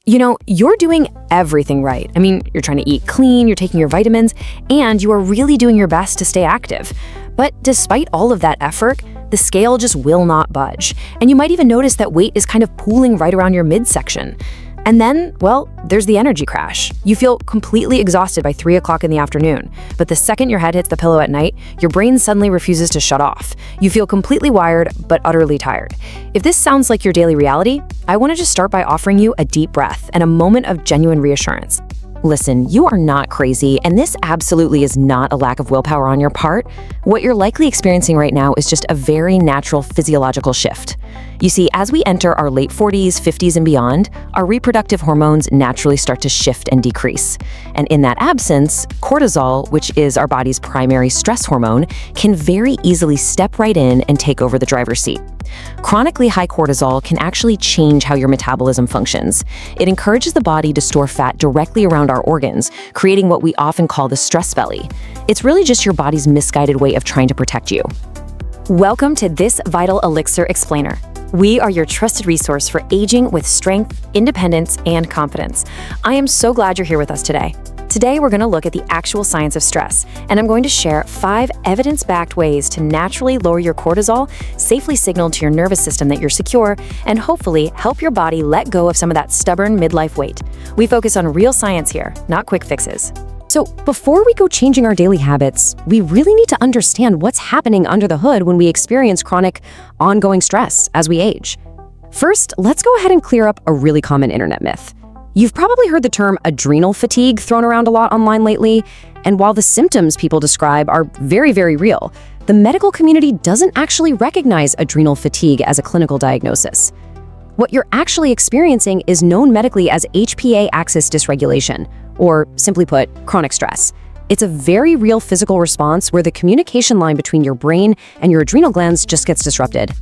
You're doing everything right. I mean, you're trying to eat clean, you're taking your vitamins, and you are really doing your best to stay active. But despite all of that effort, the scale just will not budge. And you might even notice that weight is kind of pooling right around your midsection. And then, well, there's the energy crash. You feel completely exhausted by 3 o'clock in the afternoon, but the second your head hits the pillow at night, your brain suddenly refuses to shut off. You feel completely wired, but utterly tired. If this sounds like your daily reality, I want to just start by offering you a deep breath and a moment of genuine reassurance. Listen, you are not crazy, and this absolutely is not a lack of willpower on your part. What you're likely experiencing right now is just a very natural physiological shift. You see, as we enter our late 40s, 50s, and beyond, our reproductive hormones naturally start to shift and decrease. And in that absence, cortisol, which is our body's primary stress hormone, can very easily step right in and take over the driver's seat. Chronically high cortisol can actually change how your metabolism functions. It encourages the body to store fat directly around our organs, creating what we often call the stress belly. It's really just your body's misguided way of trying to protect you. Welcome to this Vital Elixir Explainer. We are your trusted resource for aging with strength, independence, and confidence. I am so glad you're here with us today. Today, we're going to look at the actual science of stress, and I'm going to share 5 evidence-backed ways to naturally lower your cortisol, safely signal to your nervous system that you're secure, and hopefully help your body let go of some of that stubborn midlife weight. We focus on real science here, not quick fixes. So before we go changing our daily habits, we really need to understand what's happening under the hood when we experience chronic, ongoing stress as we age. First, let's go ahead and clear up a really common internet myth. You've probably heard the term adrenal fatigue thrown around a lot online lately, and while the symptoms people describe are very, very real, the medical community doesn't actually recognize adrenal fatigue as a clinical diagnosis. What you're actually experiencing is known medically as HPA axis dysregulation, or simply put, chronic stress. It's a very real physical response where the communication line between your brain and your adrenal glands just gets disrupted.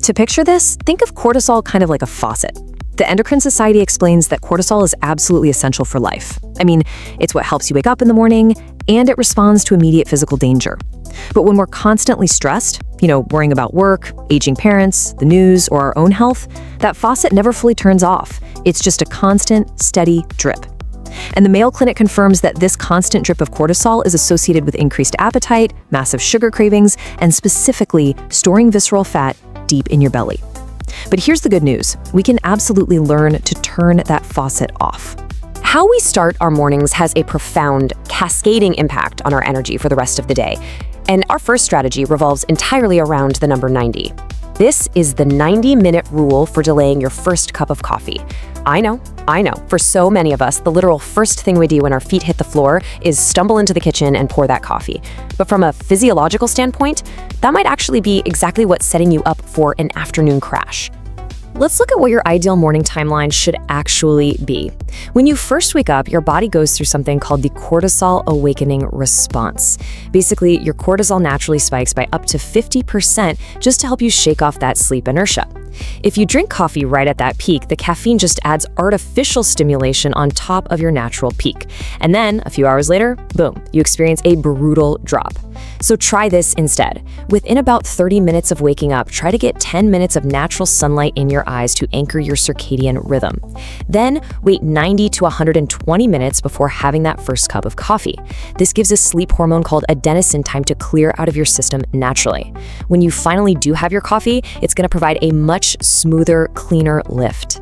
To picture this, think of cortisol kind of like a faucet. The Endocrine Society explains that cortisol is absolutely essential for life. I mean, it's what helps you wake up in the morning, and it responds to immediate physical danger. But when we're constantly stressed, worrying about work, aging parents, the news, or our own health, that faucet never fully turns off. It's just a constant, steady drip. And the Mayo Clinic confirms that this constant drip of cortisol is associated with increased appetite, massive sugar cravings, and specifically storing visceral fat deep in your belly. But here's the good news. We can absolutely learn to turn that faucet off. How we start our mornings has a profound, cascading impact on our energy for the rest of the day. And our first strategy revolves entirely around the number 90. This is the 90-minute rule for delaying your first cup of coffee. I know. For so many of us, the literal first thing we do when our feet hit the floor is stumble into the kitchen and pour that coffee. But from a physiological standpoint, that might actually be exactly what's setting you up for an afternoon crash. Let's look at what your ideal morning timeline should actually be. When you first wake up, your body goes through something called the cortisol awakening response. Basically, your cortisol naturally spikes by up to 50% just to help you shake off that sleep inertia. If you drink coffee right at that peak, the caffeine just adds artificial stimulation on top of your natural peak. And then, a few hours later, boom, you experience a brutal drop. So try this instead. Within about 30 minutes of waking up, try to get 10 minutes of natural sunlight in your eyes to anchor your circadian rhythm. Then, wait 90 to 120 minutes before having that first cup of coffee. This gives a sleep hormone called adenosine time to clear out of your system naturally. When you finally do have your coffee, it's going to provide a much smoother, cleaner lift.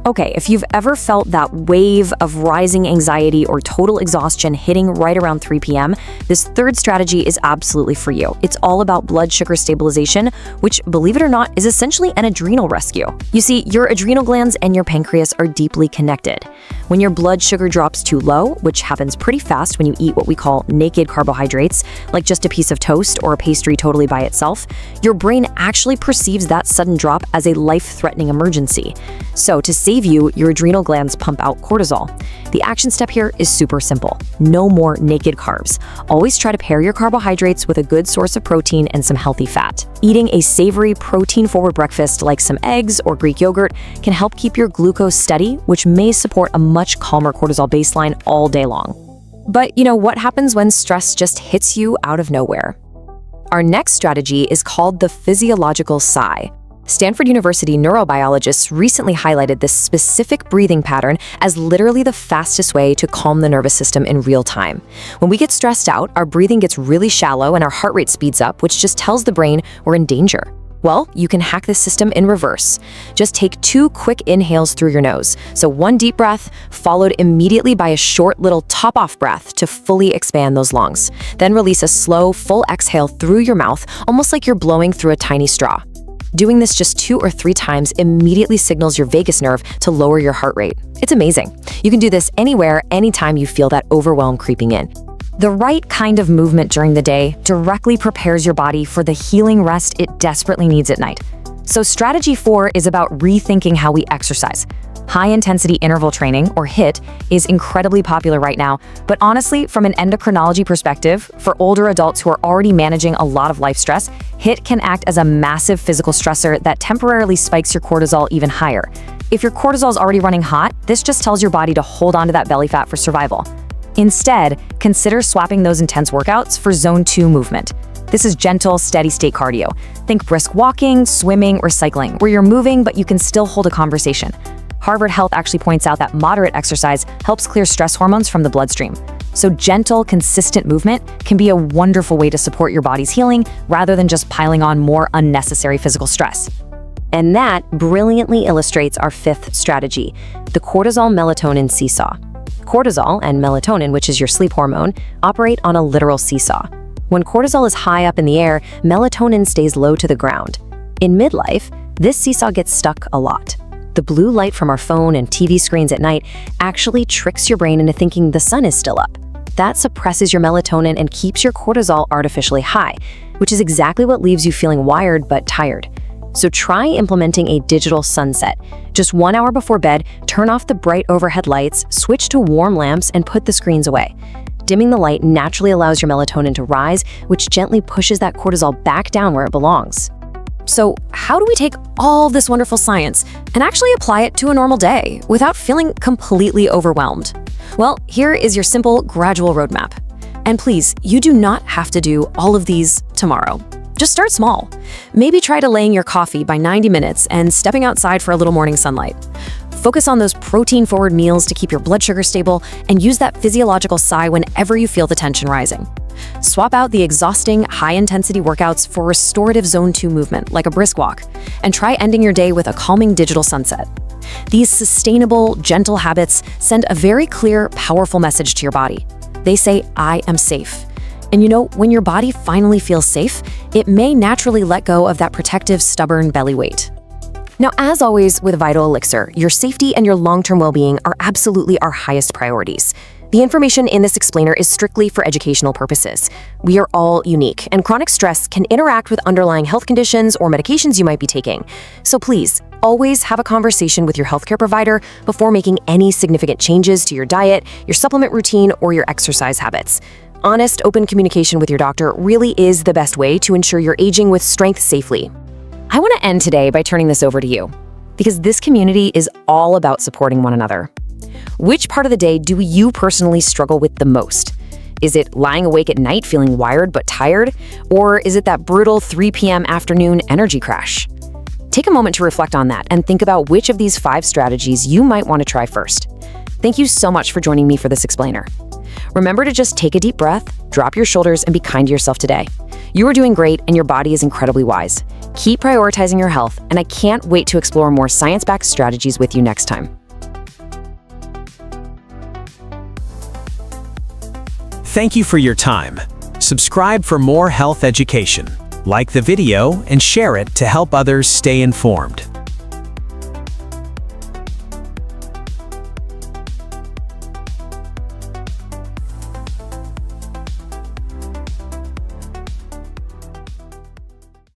Okay, if you've ever felt that wave of rising anxiety or total exhaustion hitting right around 3 p.m., this third strategy is absolutely for you. It's all about blood sugar stabilization, which, believe it or not, is essentially an adrenal rescue. You see, your adrenal glands and your pancreas are deeply connected. When your blood sugar drops too low, which happens pretty fast when you eat what we call naked carbohydrates, like just a piece of toast or a pastry totally by itself, your brain actually perceives that sudden drop as a life-threatening emergency. So to save you, your adrenal glands pump out cortisol. The action step here is super simple. No more naked carbs. Always try to pair your carbohydrates with a good source of protein and some healthy fat. Eating a savory, protein-forward breakfast like some eggs or Greek yogurt can help keep your glucose steady, which may support a much calmer cortisol baseline all day long. But what happens when stress just hits you out of nowhere? Our next strategy is called the physiological sigh. Stanford University neurobiologists recently highlighted this specific breathing pattern as literally the fastest way to calm the nervous system in real time. When we get stressed out, our breathing gets really shallow and our heart rate speeds up, which just tells the brain we're in danger. Well, you can hack this system in reverse. Just take 2 quick inhales through your nose. So 1 deep breath, followed immediately by a short little top-off breath to fully expand those lungs. Then release a slow, full exhale through your mouth, almost like you're blowing through a tiny straw. Doing this just 2 or 3 times immediately signals your vagus nerve to lower your heart rate. It's amazing. You can do this anywhere, anytime you feel that overwhelm creeping in. The right kind of movement during the day directly prepares your body for the healing rest it desperately needs at night. So strategy 4 is about rethinking how we exercise. High-intensity interval training, or HIIT, is incredibly popular right now, but honestly, from an endocrinology perspective, for older adults who are already managing a lot of life stress, HIIT can act as a massive physical stressor that temporarily spikes your cortisol even higher. If your cortisol is already running hot, this just tells your body to hold on to that belly fat for survival. Instead, consider swapping those intense workouts for Zone 2 movement. This is gentle, steady-state cardio. Think brisk walking, swimming, or cycling, where you're moving but you can still hold a conversation. Harvard Health actually points out that moderate exercise helps clear stress hormones from the bloodstream. So gentle, consistent movement can be a wonderful way to support your body's healing rather than just piling on more unnecessary physical stress. And that brilliantly illustrates our 5th strategy, the cortisol-melatonin seesaw. Cortisol and melatonin, which is your sleep hormone, operate on a literal seesaw. When cortisol is high up in the air, melatonin stays low to the ground. In midlife, this seesaw gets stuck a lot. The blue light from our phone and TV screens at night actually tricks your brain into thinking the sun is still up. That suppresses your melatonin and keeps your cortisol artificially high, which is exactly what leaves you feeling wired but tired. So try implementing a digital sunset. Just 1 hour before bed, turn off the bright overhead lights, switch to warm lamps, and put the screens away. Dimming the light naturally allows your melatonin to rise, which gently pushes that cortisol back down where it belongs. So how do we take all this wonderful science and actually apply it to a normal day without feeling completely overwhelmed? Well, here is your simple, gradual roadmap. And please, you do not have to do all of these tomorrow. Just start small. Maybe try delaying your coffee by 90 minutes and stepping outside for a little morning sunlight. Focus on those protein-forward meals to keep your blood sugar stable and use that physiological sigh whenever you feel the tension rising. Swap out the exhausting, high-intensity workouts for restorative Zone 2 movement, like a brisk walk, and try ending your day with a calming digital sunset. These sustainable, gentle habits send a very clear, powerful message to your body. They say, I am safe. And you know, when your body finally feels safe, it may naturally let go of that protective, stubborn belly weight. Now, as always with Vital Elixir, your safety and your long-term well-being are absolutely our highest priorities. The information in this explainer is strictly for educational purposes. We are all unique, and chronic stress can interact with underlying health conditions or medications you might be taking. So please, always have a conversation with your healthcare provider before making any significant changes to your diet, your supplement routine, or your exercise habits. Honest, open communication with your doctor really is the best way to ensure you're aging with strength safely. I want to end today by turning this over to you, because this community is all about supporting one another. Which part of the day do you personally struggle with the most? Is it lying awake at night feeling wired but tired? Or is it that brutal 3 p.m. afternoon energy crash? Take a moment to reflect on that and think about which of these 5 strategies you might want to try first. Thank you so much for joining me for this explainer. Remember to just take a deep breath, drop your shoulders, and be kind to yourself today. You are doing great, and your body is incredibly wise. Keep prioritizing your health, and I can't wait to explore more science-backed strategies with you next time. Thank you for your time. Subscribe for more health education. Like the video and share it to help others stay informed.